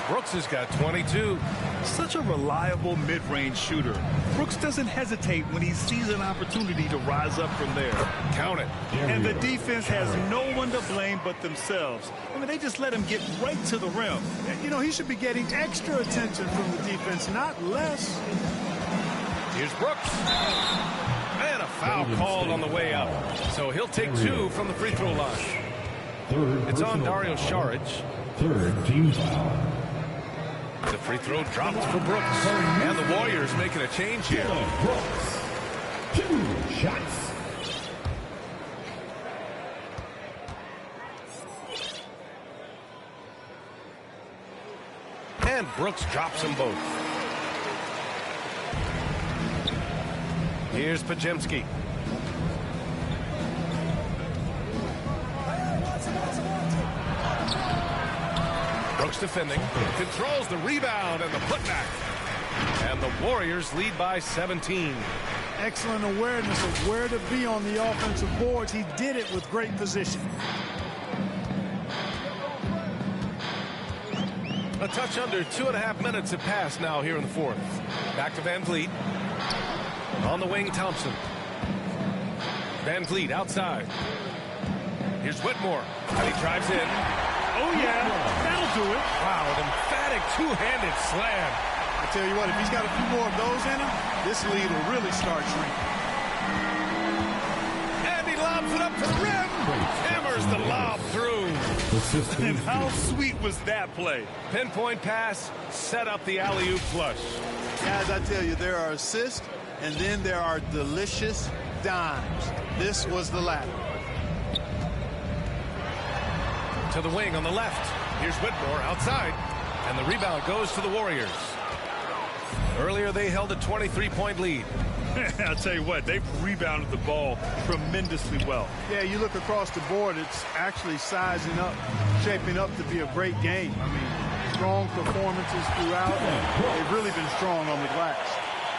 Brooks has got 22. Such a reliable mid-range shooter. Brooks doesn't hesitate when he sees an opportunity to rise up from there. Count it. And the defense has no one to blame but themselves. I mean, they just let him get right to the rim. You know, he should be getting extra attention from the defense, not less. Here's Brooks. And a foul called on the way up. So he'll take 2 from the free throw line. It's on Dario Šarić. Third team foul. The free throw drops for Brooks. And the Warriors making a change here. Brooks. 2 shots. And Brooks drops them both. Here's Podziemski. Brooks defending, controls the rebound and the putback. And the Warriors lead by 17. Excellent awareness of where to be on the offensive boards. He did it with great position. A touch under 2.5 minutes have passed now here in the fourth. Back to Van Vliet. On the wing, Thompson. Van Vliet outside. Here's Whitmore. And he drives in. Oh, yeah. That'll do it. Wow, an emphatic two-handed slam. I tell you what, if he's got a few more of those in him, this lead will really start shrinking. And he lobs it up to the rim. Hammers the lob through. And how sweet was that play? Pinpoint pass, set up the alley-oop flush. As I tell you, there are assists, and then there are delicious dimes. This was the latter. To the wing on the left. Here's Whitmore outside. And the rebound goes to the Warriors. Earlier, they held a 23-point lead. I'll tell you what, they've rebounded the ball tremendously well. Yeah, you look across the board, it's actually sizing up, shaping up to be a great game. I mean, strong performances throughout. They've really been strong on the glass.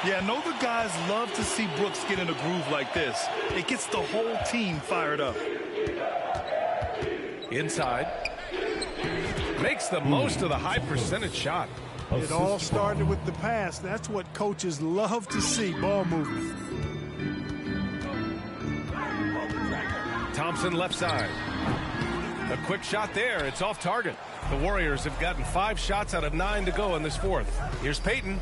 Yeah, I know the guys love to see Brooks get in a groove like this. It gets the whole team fired up. Inside. Makes the most of the high percentage shot. It all started with the pass. That's what coaches love to see, ball movement. Thompson left side. A quick shot there. It's off target. The Warriors have gotten 5 shots out of 9 to go in this fourth. Here's Payton.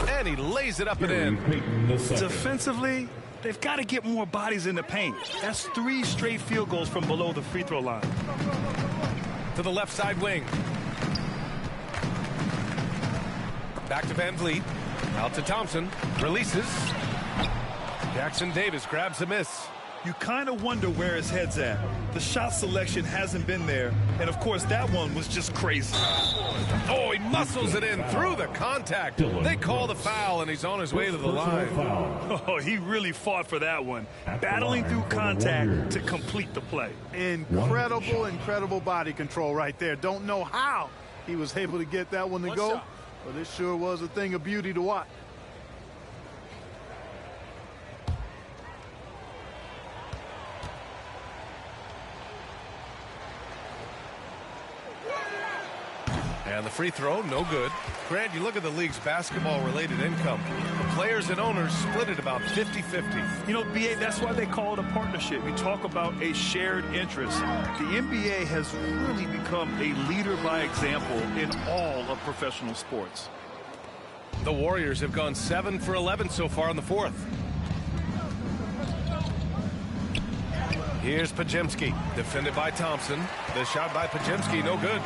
And he lays it up and in. Defensively, they've got to get more bodies in the paint. That's 3 straight field goals from below the free throw line. To the left side wing. Back to Van Vliet. Out to Thompson. Releases. Jackson Davis grabs a miss. you kind of wonder where his head's at. The shot selection hasn't been there, and of course that one was just crazy. Oh, he muscles it in through the contact. They call the foul, and he's on his way to the line. Oh, he really fought for that one, battling through contact to complete the play. Incredible body control right there. Don't know how he was able to get that one to go, but it sure was a thing of beauty to watch. And the free throw, no good. Grant, you look at the league's basketball-related income. The players and owners split it about 50-50. You know, BA, that's why they call it a partnership. You talk about a shared interest. The NBA has really become a leader by example in all of professional sports. The Warriors have gone 7 for 11 so far in the fourth. Here's Podziemski, defended by Thompson. The shot by Podziemski, no good.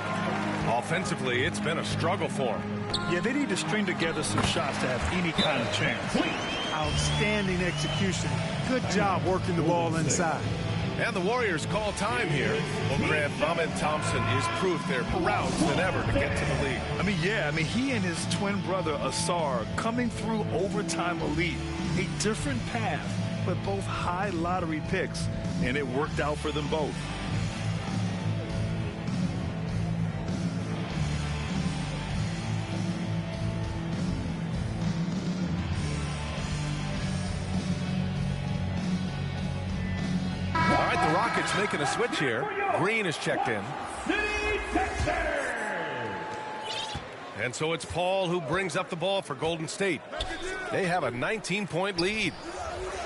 Offensively, it's been a struggle for him. Yeah, they need to string together some shots to have any kind of chance. Outstanding execution. Good job working the ball inside. And the Warriors call time here. Well, Grant, Ahmed Thompson is proof they're prouder than ever to get to the league. I mean, he and his twin brother, Asar, coming through overtime elite. A different path, but both high lottery picks, and it worked out for them both. Rockets making a switch here. Green is checked in. And so it's Paul who brings up the ball for Golden State. They have a 19-point lead.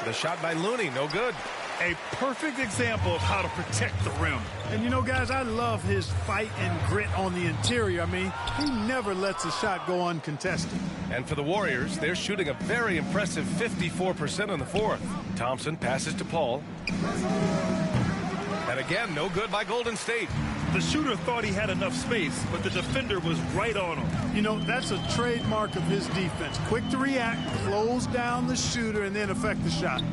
The shot by Looney, no good. A perfect example of how to protect the rim. And you know, guys, I love his fight and grit on the interior. I mean, he never lets a shot go uncontested. And for the Warriors, they're shooting a very impressive 54% in the fourth. Thompson passes to Paul. And again, no good by Golden State. The shooter thought he had enough space, but the defender was right on him. You know, that's a trademark of his defense. Quick to react, close down the shooter, and then affect the shot.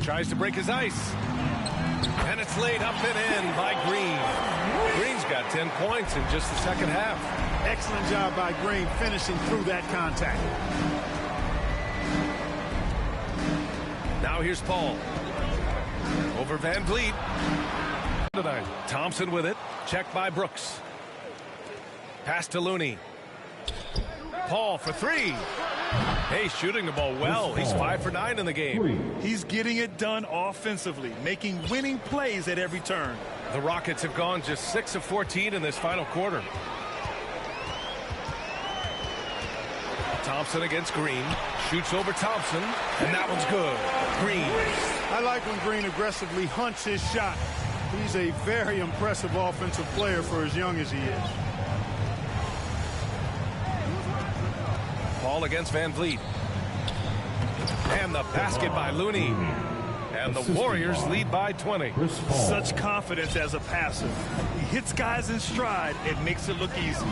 Tries to break his ice. And it's laid up and in by Green. Green's got 10 points in just the second half. Excellent job by Green finishing through that contact. Now here's Paul. Over Van Vliet. Tonight, Thompson with it. Checked by Brooks. Pass to Looney. Paul for three. Hey, shooting the ball well. He's 5 for 9 in the game. He's getting it done offensively, making winning plays at every turn. The Rockets have gone just 6 of 14 in this final quarter. Thompson against Green. Shoots over Thompson, and that one's good. Green. I like when Green aggressively hunts his shot. He's a very impressive offensive player for as young as he is. Paul against Van Vliet. And the basket by Looney. And the Warriors lead by 20. Such confidence as a passer. He hits guys in stride and makes it look easy.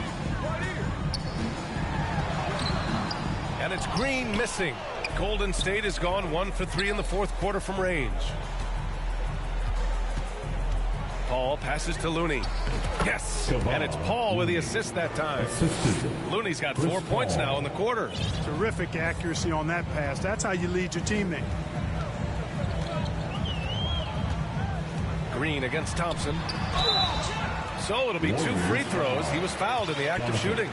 And it's Green missing. Golden State has gone 1 for 3 in the fourth quarter from range. Paul passes to Looney. Yes, and it's Paul with the assist that time. Looney's got 4 points now in the quarter. Terrific accuracy on that pass. That's how you lead your teammate. Green against Thompson. So it'll be 2 free throws. He was fouled in the act of shooting.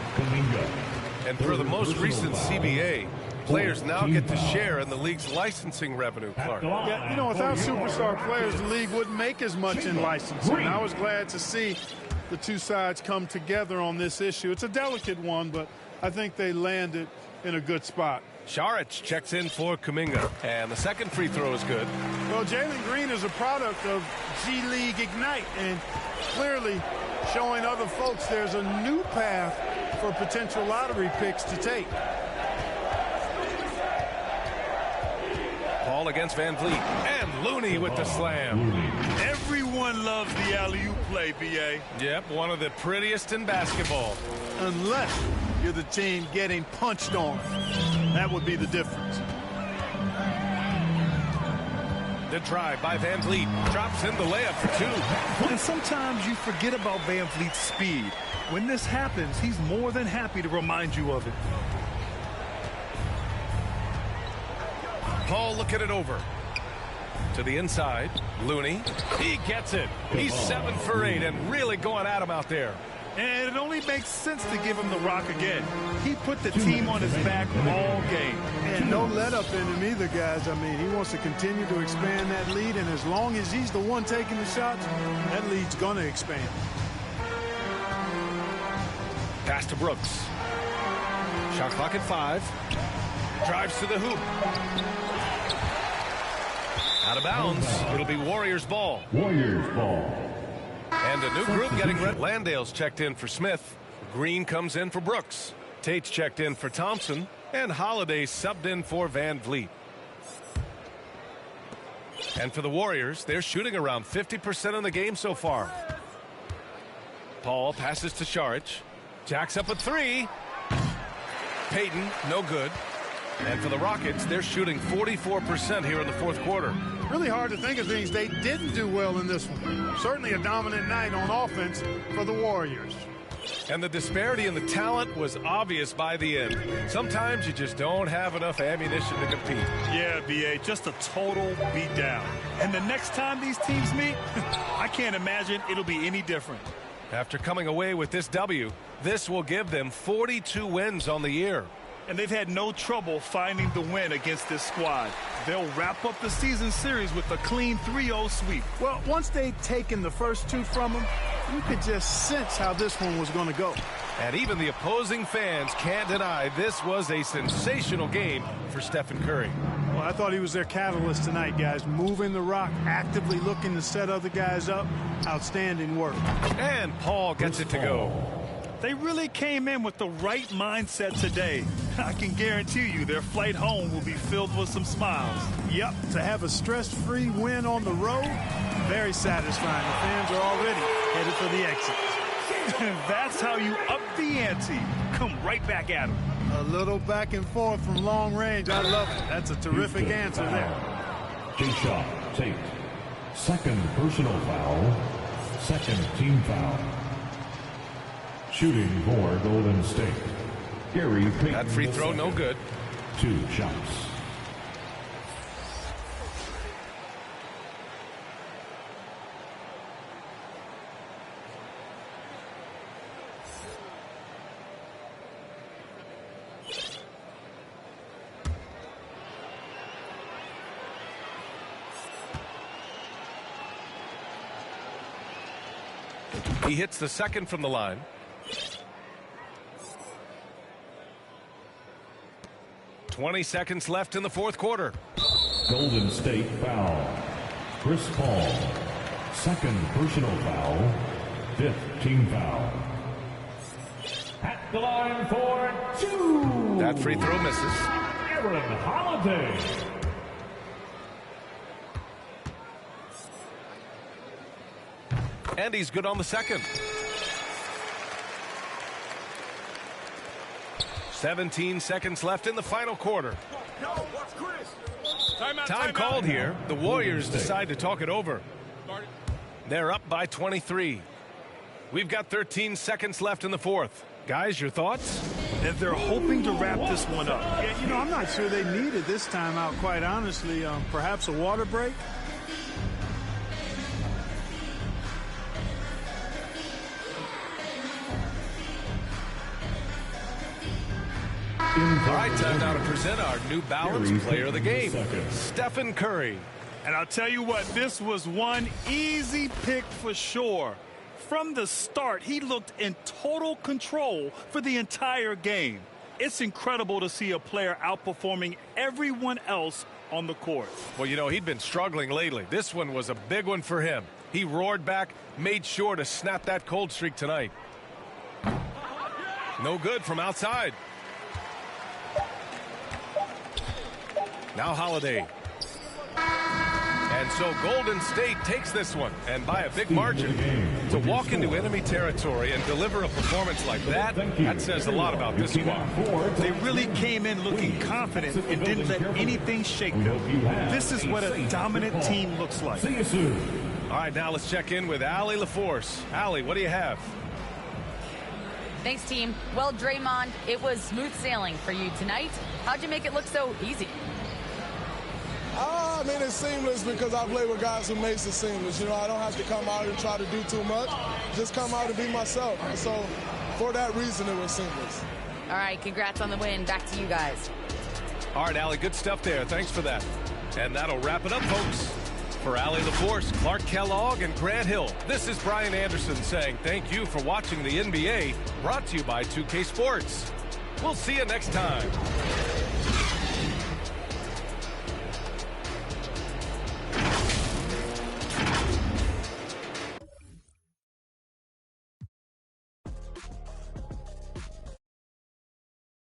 And for the most recent CBA, players now get to share in the league's licensing revenue, Clark. Yeah, you know, without superstar players, the league wouldn't make as much in licensing. I was glad to see the two sides come together on this issue. It's a delicate one, but I think they landed in a good spot. Šarić checks in for Kuminga, and the second free throw is good. Well, Jalen Green is a product of G League Ignite, and clearly showing other folks there's a new path for potential lottery picks to take. Paul against Van Vliet, and Looney with the slam. Everyone loves the alley-oop play, B.A. Yep, one of the prettiest in basketball. Unless you're the team getting punched on. That would be the difference. The drive by Van Vliet. Drops in the layup for two. And sometimes you forget about Van Vliet's speed. When this happens, he's more than happy to remind you of it. Paul looking it over. To the inside. Looney. He gets it. He's 7 for 8 and really going at him out there. And it only makes sense to give him the rock again. He put the team on his back all game. And no let up in him either, guys. I mean, he wants to continue to expand that lead, and as long as he's the one taking the shots, that lead's going to expand. Pass to Brooks. Shot clock at 5. Drives to the hoop. Out of bounds. It'll be Warriors ball. Warriors ball. And a new group getting ready. Landale's checked in for Smith. Green comes in for Brooks. Tate's checked in for Thompson. And Holiday subbed in for Van Vliet. And for the Warriors, they're shooting around 50% in the game so far. Paul passes to Saric. Jacks up a 3. Payton, no good. And for the Rockets, they're shooting 44% here in the fourth quarter. Really hard to think of things they didn't do well in this one. Certainly a dominant night on offense for the Warriors. And the disparity in the talent was obvious by the end. Sometimes you just don't have enough ammunition to compete. Yeah, B.A., just a total beatdown. And the next time these teams meet, I can't imagine it'll be any different. After coming away with this W, this will give them 42 wins on the year. And they've had no trouble finding the win against this squad. They'll wrap up the season series with a clean 3-0 sweep. Well, once they'd taken the first 2 from them, you could just sense how this one was going to go. And even the opposing fans can't deny this was a sensational game for Stephen Curry. Well, I thought he was their catalyst tonight, guys. Moving the rock, actively looking to set other guys up. Outstanding work. And Paul gets it to go. They really came in with the right mindset today. I can guarantee you their flight home will be filled with some smiles. Yep, to have a stress-free win on the road, very satisfying. The fans are already headed for the exit. That's how you up the ante. Come right back at them. A little back and forth from long range. I love it. That's a terrific answer there. J-Shot, Tate. Second personal foul. Second team foul. Shooting for Golden State. Gary Payton. That free throw, no good. 2 shots. He hits the second from the line. .20 seconds left in the fourth quarter. Golden State foul. Chris Paul. Second personal foul. 5th team foul. At the line for 2. That free throw misses. Aaron Holiday. And he's good on the second. 17 seconds left in the final quarter. Time called here. The Warriors decide to talk it over. They're up by 23. We've got 13 seconds left in the fourth. Guys, your thoughts? And they're hoping to wrap this one up. Yeah, you know, I'm not sure they needed this timeout, quite honestly. Perhaps a water break? All right, time now to present our New Balance player of the game, Stephen Curry. And I'll tell you what, this was one easy pick for sure. From the start, he looked in total control for the entire game. It's incredible to see a player outperforming everyone else on the court. Well, you know, he'd been struggling lately. This one was a big one for him. He roared back, made sure to snap that cold streak tonight. No good from outside. Now Holiday. And so Golden State takes this one, and by a big margin. To walk into enemy territory and deliver a performance like that, that says a lot about this squad. They really came in looking confident and didn't let anything shake them. This is what a dominant team looks like. See you soon. All right, now let's check in with Allie LaForce. Allie, what do you have? Thanks, team. Well, Draymond, it was smooth sailing for you tonight. How'd you make it look so easy? I mean, it's seamless because I play with guys who makes it seamless. You know, I don't have to come out and try to do too much. Just come out and be myself. And so, for that reason, it was seamless. All right, congrats on the win. Back to you guys. All right, Allie, good stuff there. Thanks for that. And that'll wrap it up, folks. For Allie LaForce, Clark Kellogg, and Grant Hill, this is Brian Anderson saying thank you for watching the NBA, brought to you by 2K Sports. We'll see you next time.